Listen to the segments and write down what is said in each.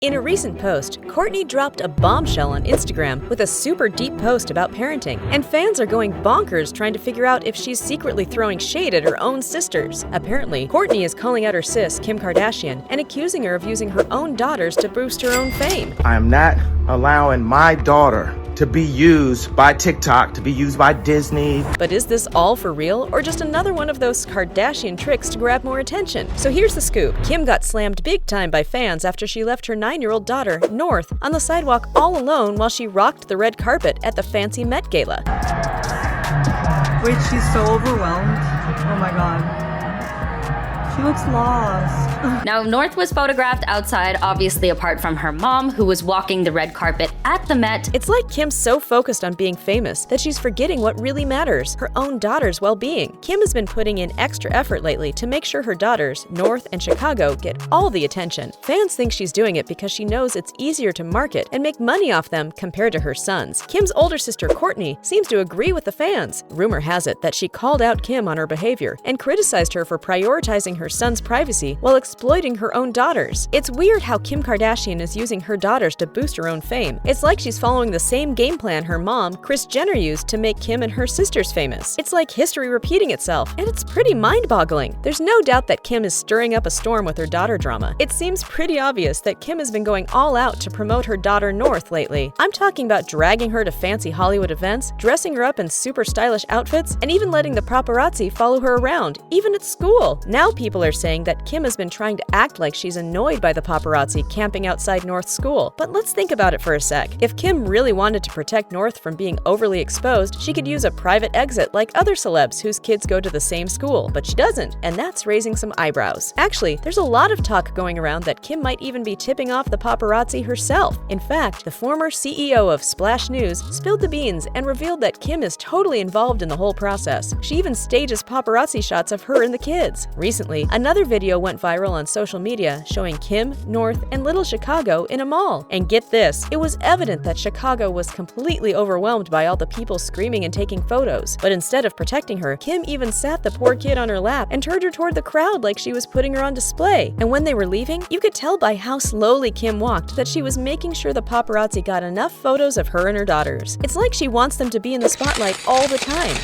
In a recent post, Kourtney dropped a bombshell on Instagram with a super deep post about parenting, and fans are going bonkers trying to figure out if she's secretly throwing shade at her own sisters. Apparently, Kourtney is calling out her sis, Kim Kardashian, and accusing her of using her own daughters to boost her own fame. I am not allowing my daughter to be used by TikTok, to be used by Disney. But is this all for real, or just another one of those Kardashian tricks to grab more attention? So here's the scoop. Kim got slammed big time by fans after she left her 9-year-old daughter, North, on the sidewalk all alone while she rocked the red carpet at the fancy Met Gala. Wait, she's so overwhelmed. Oh my god. She looks lost. Now, North was photographed outside, obviously apart from her mom, who was walking the red carpet at the Met. It's like Kim's so focused on being famous that she's forgetting what really matters, her own daughter's well-being. Kim has been putting in extra effort lately to make sure her daughters, North and Chicago, get all the attention. Fans think she's doing it because she knows it's easier to market and make money off them compared to her sons. Kim's older sister, Kourtney, seems to agree with the fans. Rumor has it that she called out Kim on her behavior and criticized her for prioritizing her son's privacy while exploiting her own daughters. It's weird how Kim Kardashian is using her daughters to boost her own fame. It's like she's following the same game plan her mom, Kris Jenner, used to make Kim and her sisters famous. It's like history repeating itself, and it's pretty mind-boggling. There's no doubt that Kim is stirring up a storm with her daughter drama. It seems pretty obvious that Kim has been going all out to promote her daughter North lately. I'm talking about dragging her to fancy Hollywood events, dressing her up in super stylish outfits, and even letting the paparazzi follow her around, even at school. Now people are saying that Kim has been trying to act like she's annoyed by the paparazzi camping outside North's school. But let's think about it for a sec. If Kim really wanted to protect North from being overly exposed, she could use a private exit like other celebs whose kids go to the same school. But she doesn't, and that's raising some eyebrows. Actually, there's a lot of talk going around that Kim might even be tipping off the paparazzi herself. In fact, the former CEO of Splash News spilled the beans and revealed that Kim is totally involved in the whole process. She even stages paparazzi shots of her and the kids. Recently, another video went viral on social media showing Kim, North, and little Chicago in a mall. And get this, it was evident that Chicago was completely overwhelmed by all the people screaming and taking photos. But instead of protecting her, Kim even sat the poor kid on her lap and turned her toward the crowd like she was putting her on display. And when they were leaving, you could tell by how slowly Kim walked that she was making sure the paparazzi got enough photos of her and her daughters. It's like she wants them to be in the spotlight all the time.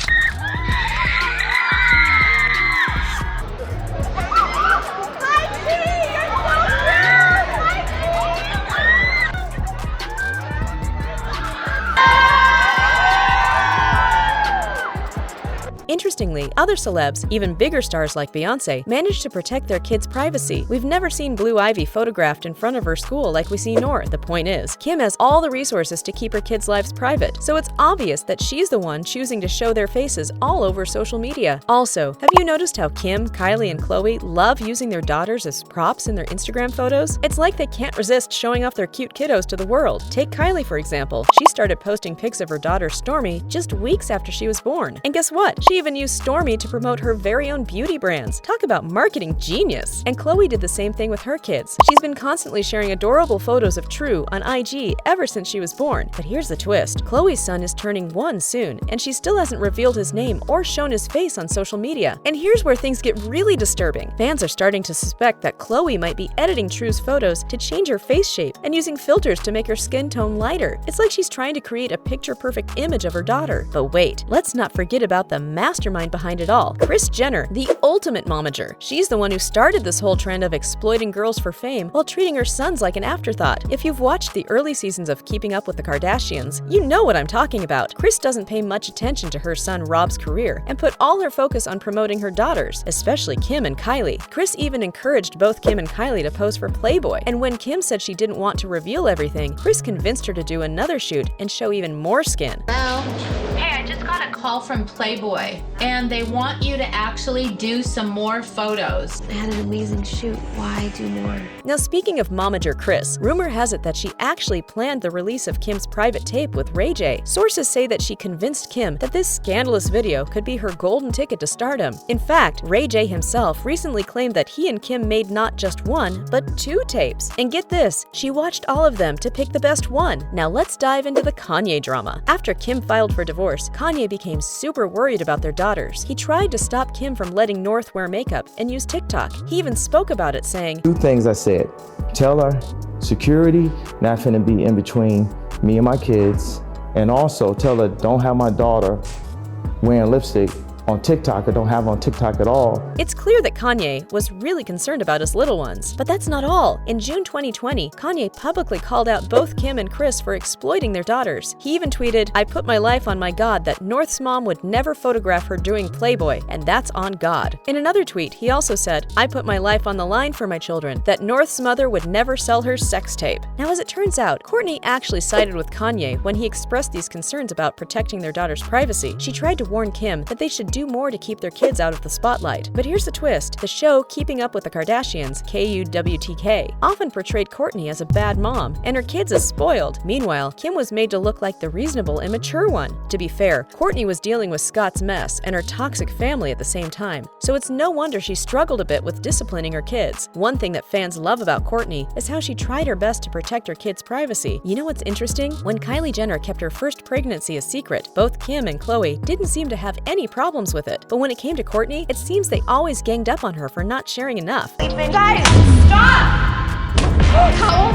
Interestingly, other celebs, even bigger stars like Beyonce, managed to protect their kids' privacy. We've never seen Blue Ivy photographed in front of her school like we see North. The point is, Kim has all the resources to keep her kids' lives private, so it's obvious that she's the one choosing to show their faces all over social media. Also, have you noticed how Kim, Kylie, and Khloe love using their daughters as props in their Instagram photos? It's like they can't resist showing off their cute kiddos to the world. Take Kylie, for example. She started posting pics of her daughter Stormi just weeks after she was born. And guess what? She even used Stormi to promote her very own beauty brands. Talk about marketing genius! And Khloe did the same thing with her kids. She's been constantly sharing adorable photos of True on IG ever since she was born. But here's the twist. Khloe's son is turning 1 soon, and she still hasn't revealed his name or shown his face on social media. And here's where things get really disturbing. Fans are starting to suspect that Khloe might be editing True's photos to change her face shape and using filters to make her skin tone lighter. It's like she's trying to create a picture-perfect image of her daughter. But wait, let's not forget about the mastermind behind it all, Kris Jenner, the ultimate momager. She's the one who started this whole trend of exploiting girls for fame while treating her sons like an afterthought. If you've watched the early seasons of Keeping Up with the Kardashians, you know what I'm talking about. Kris doesn't pay much attention to her son Rob's career and put all her focus on promoting her daughters, especially Kim and Kylie. Kris even encouraged both Kim and Kylie to pose for Playboy, and when Kim said she didn't want to reveal everything, Kris convinced her to do another shoot and show even more skin. Well, hey, I just got a call from Playboy, and they want you to actually do some more photos. I had an amazing shoot. Why do more? Now, speaking of momager Kris, rumor has it that she actually planned the release of Kim's private tape with Ray J. Sources say that she convinced Kim that this scandalous video could be her golden ticket to stardom. In fact, Ray J himself recently claimed that he and Kim made not just 1, but 2 tapes. And get this, she watched all of them to pick the best one. Now let's dive into the Kanye drama. After Kim filed for divorce, Kanye became super worried about their daughters. He tried to stop Kim from letting North wear makeup and use TikTok. He even spoke about it, saying, Two things I said. Tell her security not finna be in between me and my kids. And also tell her don't have my daughter wearing lipstick on TikTok or don't have on TikTok at all. It's clear that Kanye was really concerned about his little ones. But that's not all. In June 2020, Kanye publicly called out both Kim and Kris for exploiting their daughters. He even tweeted, "I put my life on my God that North's mom would never photograph her doing Playboy, and that's on God." In another tweet, he also said, "I put my life on the line for my children, that North's mother would never sell her sex tape." Now, as it turns out, Kourtney actually sided with Kanye when he expressed these concerns about protecting their daughter's privacy. She tried to warn Kim that they should do more to keep their kids out of the spotlight. But here's the twist. The show Keeping Up with the Kardashians, KUWTK, often portrayed Kourtney as a bad mom and her kids as spoiled. Meanwhile, Kim was made to look like the reasonable and mature one. To be fair, Kourtney was dealing with Scott's mess and her toxic family at the same time, so it's no wonder she struggled a bit with disciplining her kids. One thing that fans love about Kourtney is how she tried her best to protect her kids' privacy. You know what's interesting? When Kylie Jenner kept her first pregnancy a secret, both Kim and Khloe didn't seem to have any problems with it. But when it came to Kourtney, it seems they always ganged up on her for not sharing enough. Guys, stop!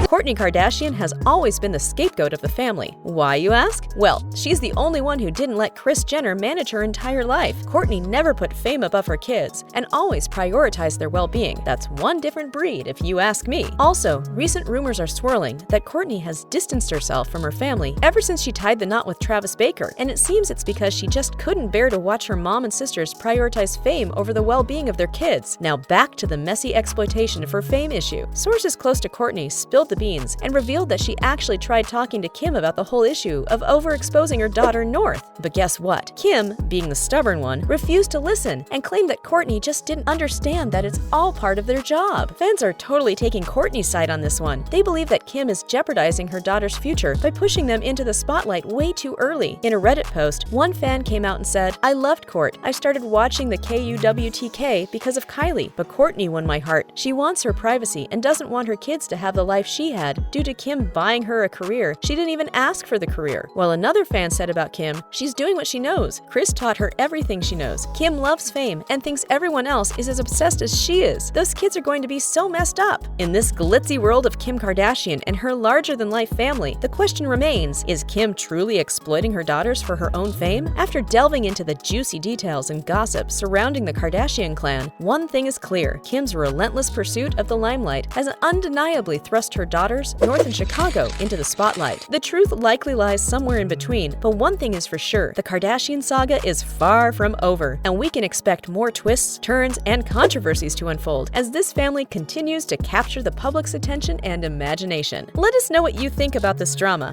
Kourtney Kardashian has always been the scapegoat of the family. Why, you ask? Well, she's the only one who didn't let Kris Jenner manage her entire life. Kourtney never put fame above her kids and always prioritized their well-being. That's one different breed, if you ask me. Also, recent rumors are swirling that Kourtney has distanced herself from her family ever since she tied the knot with Travis Barker, and it seems it's because she just couldn't bear to watch her mom and sisters prioritize fame over the well-being of their kids. Now back to the messy exploitation of her fame issue. Sources close to Kourtney spilled the beans and revealed that she actually tried talking to Kim about the whole issue of overexposing her daughter North. But guess what? Kim, being the stubborn one, refused to listen and claimed that Kourtney just didn't understand that it's all part of their job. Fans are totally taking Kourtney's side on this one. They believe that Kim is jeopardizing her daughter's future by pushing them into the spotlight way too early. In a Reddit post, one fan came out and said, "I loved Kourt. I started watching the KUWTK because of Kylie, but Kourtney won my heart. She wants her privacy and doesn't want her kids to have the life she had due to Kim buying her a career. She didn't even ask for the career." While another fan said about Kim, "She's doing what she knows. Kris taught her everything she knows. Kim loves fame and thinks everyone else is as obsessed as she is. Those kids are going to be so messed up." In this glitzy world of Kim Kardashian and her larger-than-life family, the question remains, is Kim truly exploiting her daughters for her own fame? After delving into the juicy details and gossip surrounding the Kardashian clan, one thing is clear. Kim's relentless pursuit of the limelight has undeniably thrust her daughters, North and Chicago, into the spotlight. The truth likely lies somewhere in between, but one thing is for sure, the Kardashian saga is far from over, and we can expect more twists, turns, and controversies to unfold as this family continues to capture the public's attention and imagination. Let us know what you think about this drama.